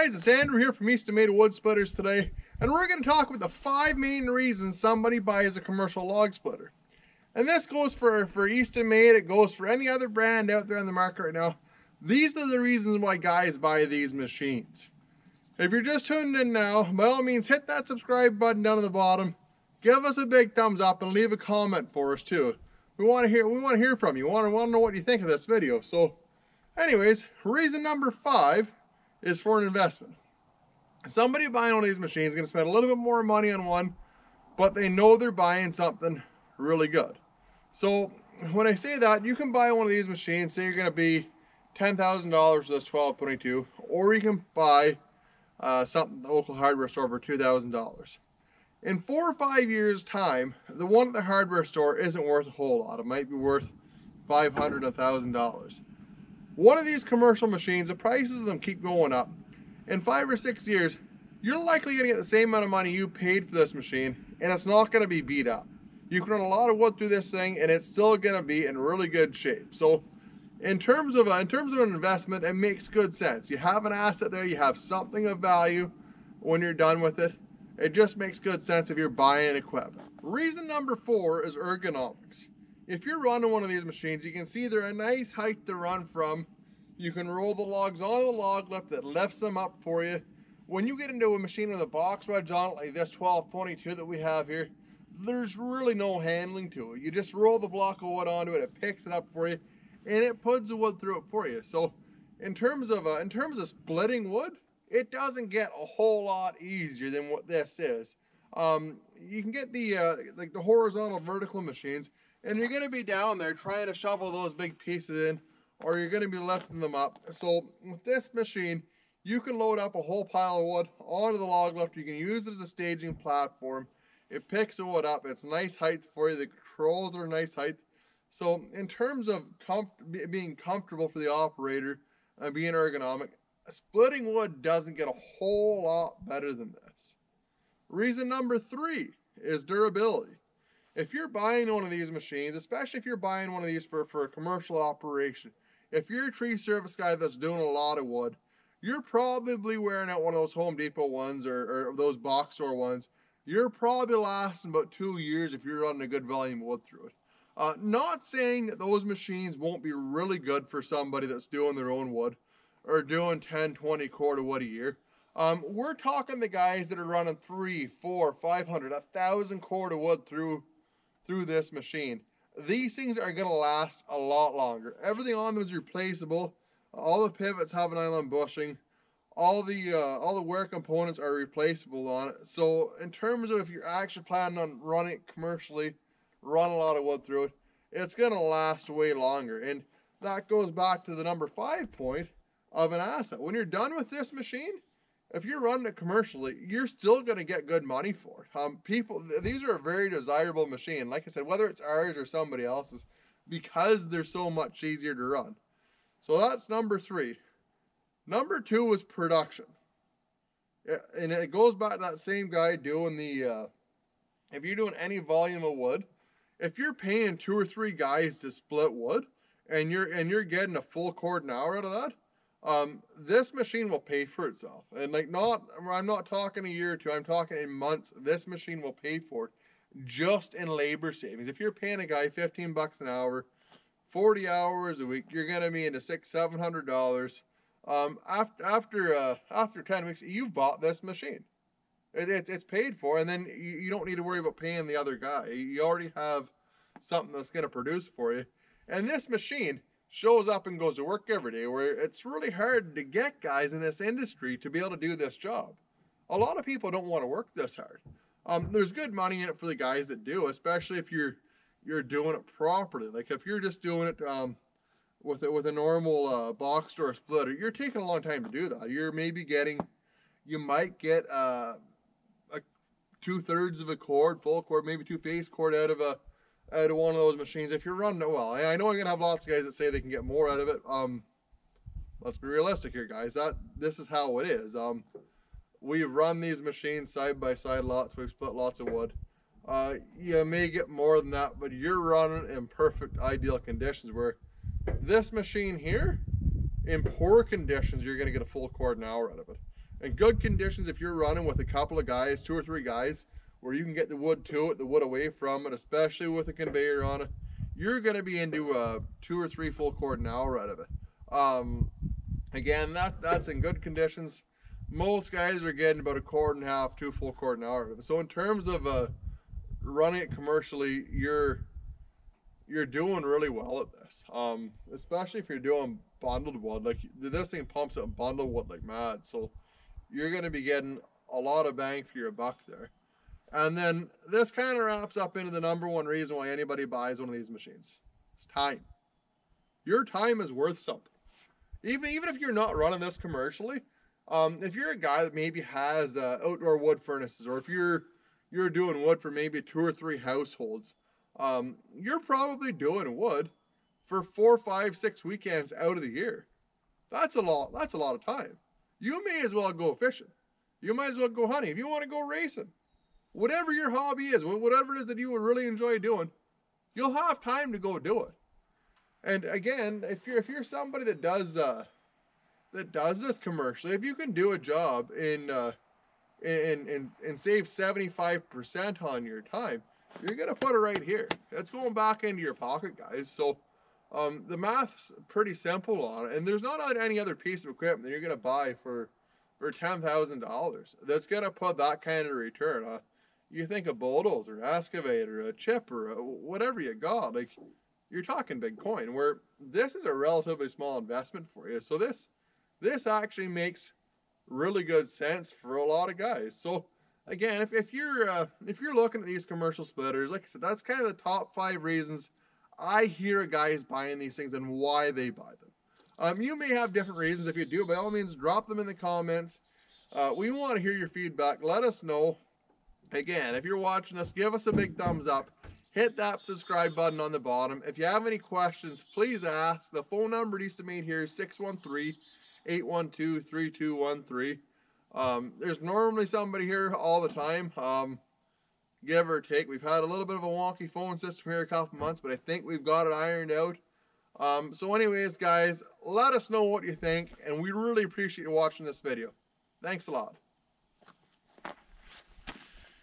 guys, it's Andrew here from Eastonmade Wood Splitters today, and we're going to talk about the 5 main reasons somebody buys a commercial log splitter. And this goes for Eastonmade, it goes for any other brand out there on the market right now. These are the reasons why guys buy these machines. If you're just tuning in now, by all means hit that subscribe button down at the bottom, give us a big thumbs up, and leave a comment for us too. We want to hear from you. We want to know what you think of this video. So anyways, reason number 5 is for an investment. Somebody buying one of these machines is going to spend a little bit more money on one, but they know they're buying something really good. So when I say that, you can buy one of these machines, say you're going to be $10,000 for this 1222, or you can buy something at the local hardware store for $2,000. In 4 or 5 years time, the one at the hardware store isn't worth a whole lot. It might be worth $500, $1,000. One of these commercial machines, the prices of them keep going up. In 5 or 6 years, you're likely going to get the same amount of money you paid for this machine, and it's not going to be beat up. You can run a lot of wood through this thing, and it's still going to be in really good shape. So in terms of an investment, it makes good sense. You have an asset there, you have something of value when you're done with it. It just makes good sense if you're buying equipment. Reason number 4 is ergonomics. If you're running one of these machines, you can see they're a nice height to run from. You can roll the logs on the log lift that lifts them up for you. When you get into a machine with a box wedge on it, like this 1222 that we have here, there's really no handling to it. You just roll the block of wood onto it, it picks it up for you, and it puts the wood through it for you. So in terms of splitting wood, it doesn't get a whole lot easier than what this is. You can get like the horizontal vertical machines, and you're going to be down there trying to shovel those big pieces in, or you're going to be lifting them up. So with this machine, you can load up a whole pile of wood onto the log lift. You can use it as a staging platform. It picks the wood up. It's nice height for you. The controls are nice height. So in terms of being comfortable for the operator and being ergonomic, splitting wood doesn't get a whole lot better than this. Reason number 3 is durability. If you're buying one of these machines, especially if you're buying one of these for a commercial operation, if you're a tree service guy that's doing a lot of wood, you're probably wearing out one of those Home Depot ones or those box store ones. You're probably lasting about 2 years if you're running a good volume of wood through it. Not saying that those machines won't be really good for somebody that's doing their own wood or doing 10, 20 cord of wood a year. We're talking the guys that are running 3, 4, 500, 1,000 cord of wood through this machine. These things are going to last a lot longer. Everything on them is replaceable. All the pivots have an nylon bushing. All the wear components are replaceable on it. So in terms of if you're actually planning on running it commercially, run a lot of wood through it, it's going to last way longer. And that goes back to the number 5 point of an asset. When you're done with this machine, if you're running it commercially, you're still going to get good money for it. These are a very desirable machine. Like I said, whether it's ours or somebody else's, because they're so much easier to run. So that's number 3. Number 2 is production. And it goes back to that same guy doing if you're doing any volume of wood, if you're paying 2 or 3 guys to split wood, and you're getting a full cord an hour out of that, this machine will pay for itself. And I'm not talking a year or 2, I'm talking in months. This machine will pay for it just in labor savings. If you're paying a guy 15 bucks an hour, 40 hours a week, you're gonna be into $600-700. After 10 weeks, you've bought this machine. It's paid for, and then you don't need to worry about paying the other guy. You already have something that's gonna produce for you. And this machine shows up and goes to work every day, where it's really hard to get guys in this industry to be able to do this job. A lot of people don't want to work this hard. There's good money in it for the guys that do, especially if you're doing it properly. Like if you're just doing it with a normal box store splitter, you're taking a long time to do that. You might get a 2/3 of a cord, full cord, maybe 2 face cord out of one of those machines if you're running it well. I know you're gonna have lots of guys that say they can get more out of it. Let's be realistic here, guys. This is how it is. We've run these machines side by side lots. We've split lots of wood. You may get more than that, but you're running in perfect ideal conditions, where this machine here, in poor conditions, you're going to get a full cord an hour out of it. In good conditions, if you're running with a couple of guys, 2 or 3 guys, where you can get the wood to it, the wood away from it, especially with a conveyor on it, you're going to be into 2 or 3 full cord an hour out of it. Again, that's in good conditions. Most guys are getting about 1.5 cords, 2 full cord an hour out of it. So in terms of running it commercially, you're doing really well at this. Especially if you're doing bundled wood. Like, this thing pumps out bundled wood like mad. So you're going to be getting a lot of bang for your buck there. And then this kind of wraps up into the #1 reason why anybody buys one of these machines. It's time. Your time is worth something. Even if you're not running this commercially, if you're a guy that maybe has outdoor wood furnaces, or if you're doing wood for maybe 2 or 3 households, you're probably doing wood for 4, 5, 6 weekends out of the year. That's a lot of time. You may as well go fishing. You might as well go hunting. If you want to go racing, whatever your hobby is, whatever it is that you would really enjoy doing, you'll have time to go do it. And again, if you're somebody that does this commercially, if you can do a job and save 75% on your time, you're gonna put it right here. It's going back into your pocket, guys. So the math's pretty simple on it, and there's not any other piece of equipment that you're gonna buy for $10,000 that's gonna put that kind of return. You think a bulldozer, an excavator, a chipper, whatever you got, like, you're talking big coin, where this is a relatively small investment for you. So this actually makes really good sense for a lot of guys. So again, if you're looking at these commercial splitters, like I said, that's kind of the top 5 reasons I hear guys buying these things and why they buy them. You may have different reasons. If you do, by all means, drop them in the comments. We want to hear your feedback. Let us know. Again, if you're watching this, give us a big thumbs up. Hit that subscribe button on the bottom. If you have any questions, please ask. The phone number at Eastonmade here is 613-812-3213. There's normally somebody here all the time, give or take. We've had a little bit of a wonky phone system here a couple months, but I think we've got it ironed out. So anyways, guys, let us know what you think, and we really appreciate you watching this video. Thanks a lot.